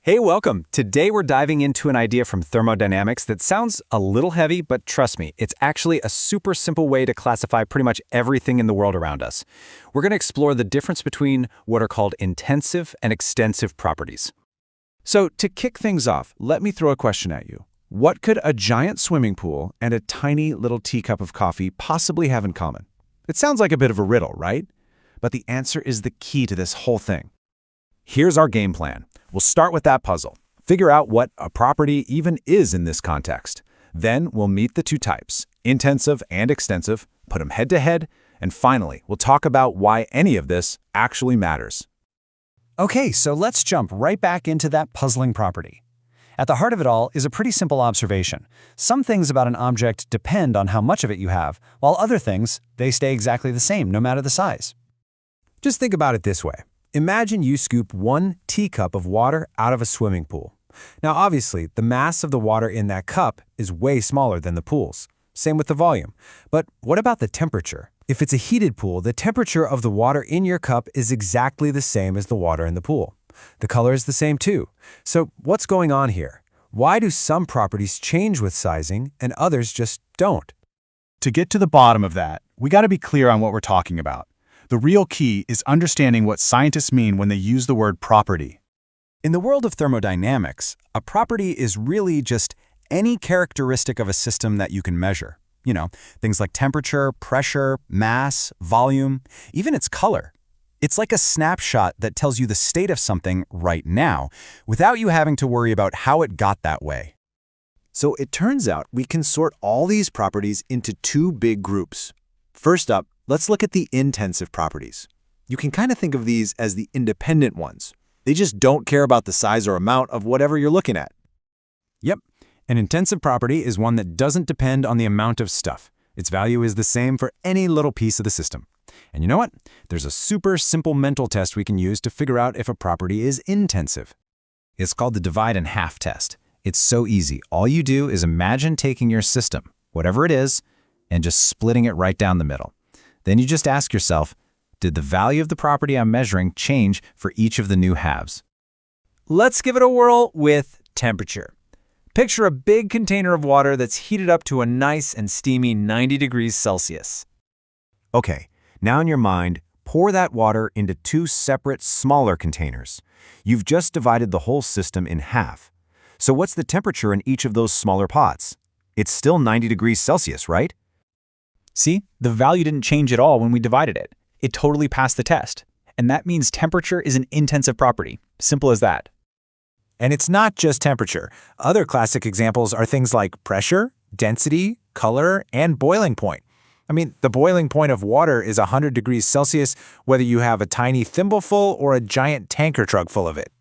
Hey, welcome. Today we're diving into an idea from thermodynamics that sounds a little heavy, but trust me, it's actually a super simple way to classify pretty much everything in the world around us. We're going to explore the difference between what are called intensive and extensive properties. So, to kick things off, let me throw a question at you. What could a giant swimming pool and a tiny little teacup of coffee possibly have in common? It sounds like a bit of a riddle, right? But the answer is the key to this whole thing. Here's our game plan. We'll start with that puzzle. Figure out what a property even is in this context. Then we'll meet the two types, intensive and extensive, put them head to head, and finally, we'll talk about why any of this actually matters. Okay, so let's jump right back into that puzzling property. At the heart of it all is a pretty simple observation. Some things about an object depend on how much of it you have, while other things, they stay exactly the same no matter the size. Just think about it this way. Imagine you scoop 1 teacup of water out of a swimming pool. Now, obviously, the mass of the water in that cup is way smaller than the pool's. Same with the volume. But what about the temperature? If it's a heated pool, the temperature of the water in your cup is exactly the same as the water in the pool. The color is the same too. So what's going on here? Why do some properties change with sizing and others just don't? To get to the bottom of that, we got to be clear on what we're talking about. The real key is understanding what scientists mean when they use the word property. In the world of thermodynamics, a property is really just any characteristic of a system that you can measure. You know, things like temperature, pressure, mass, volume, even its color. It's like a snapshot that tells you the state of something right now, without you having to worry about how it got that way. So it turns out we can sort all these properties into 2 big groups. First up, let's look at the intensive properties. You can kind of think of these as the independent ones. They just don't care about the size or amount of whatever you're looking at. Yep, an intensive property is one that doesn't depend on the amount of stuff. Its value is the same for any little piece of the system. And you know what? There's a super simple mental test we can use to figure out if a property is intensive. It's called the divide in half test. It's so easy. All you do is imagine taking your system, whatever it is, and just splitting it right down the middle. Then you just ask yourself, did the value of the property I'm measuring change for each of the new halves? Let's give it a whirl with temperature. Picture a big container of water that's heated up to a nice and steamy 90 degrees Celsius. Okay, now in your mind, pour that water into 2 separate, smaller containers. You've just divided the whole system in half. So what's the temperature in each of those smaller pots? It's still 90 degrees Celsius, right? See, the value didn't change at all when we divided it. It totally passed the test. And that means temperature is an intensive property. Simple as that. And it's not just temperature. Other classic examples are things like pressure, density, color, and boiling point. I mean, the boiling point of water is 100 degrees Celsius, whether you have a tiny thimbleful or a giant tanker truck full of it.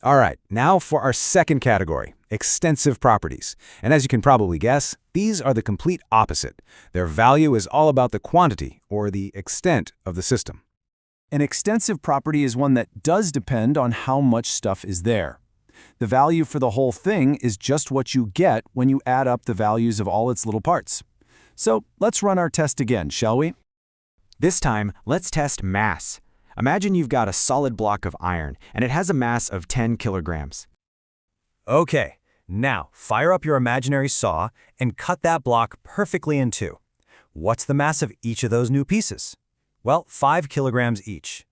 All right, now for our second category, extensive properties. And as you can probably guess, these are the complete opposite. Their value is all about the quantity, or the extent, of the system. An extensive property is one that does depend on how much stuff is there. The value for the whole thing is just what you get when you add up the values of all its little parts. So let's run our test again, shall we? This time, let's test mass. Imagine you've got a solid block of iron, and it has a mass of 10 kilograms. Okay, now fire up your imaginary saw and cut that block perfectly in 2. What's the mass of each of those new pieces? Well, 5 kilograms each.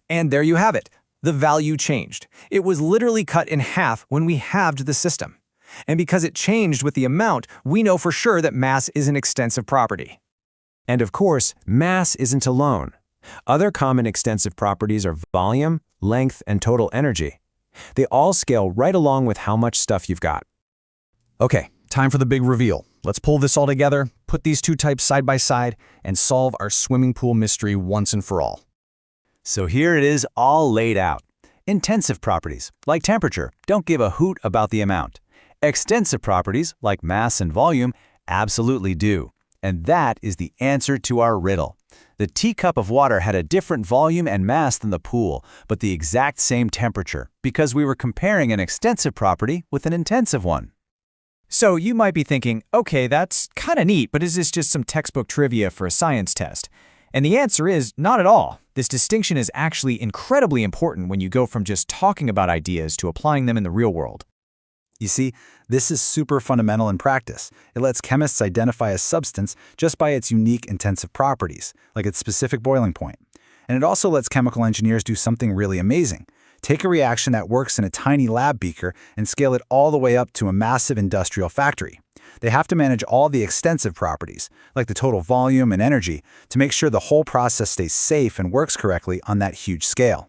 And there you have it. The value changed. It was literally cut in half when we halved the system. And because it changed with the amount, we know for sure that mass is an extensive property. And of course, mass isn't alone. Other common extensive properties are volume, length, and total energy. They all scale right along with how much stuff you've got. Okay, time for the big reveal. Let's pull this all together, put these 2 types side by side, and solve our swimming pool mystery once and for all. So here it is all laid out. Intensive properties, like temperature, don't give a hoot about the amount. Extensive properties, like mass and volume, absolutely do. And that is the answer to our riddle. The teacup of water had a different volume and mass than the pool, but the exact same temperature, because we were comparing an extensive property with an intensive one. So you might be thinking, okay, that's kind of neat, but is this just some textbook trivia for a science test? And the answer is not at all. This distinction is actually incredibly important when you go from just talking about ideas to applying them in the real world. You see, this is super fundamental in practice. It lets chemists identify a substance just by its unique intensive properties, like its specific boiling point. And it also lets chemical engineers do something really amazing. Take a reaction that works in a tiny lab beaker and scale it all the way up to a massive industrial factory. They have to manage all the extensive properties, like the total volume and energy, to make sure the whole process stays safe and works correctly on that huge scale.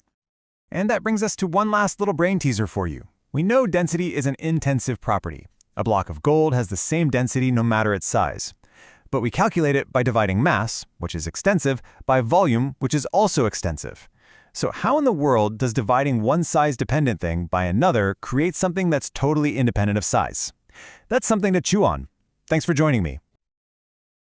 And that brings us to one last little brain teaser for you. We know density is an intensive property. A block of gold has the same density no matter its size. But we calculate it by dividing mass, which is extensive, by volume, which is also extensive. So how in the world does dividing one size-dependent thing by another create something that's totally independent of size? That's something to chew on. Thanks for joining me.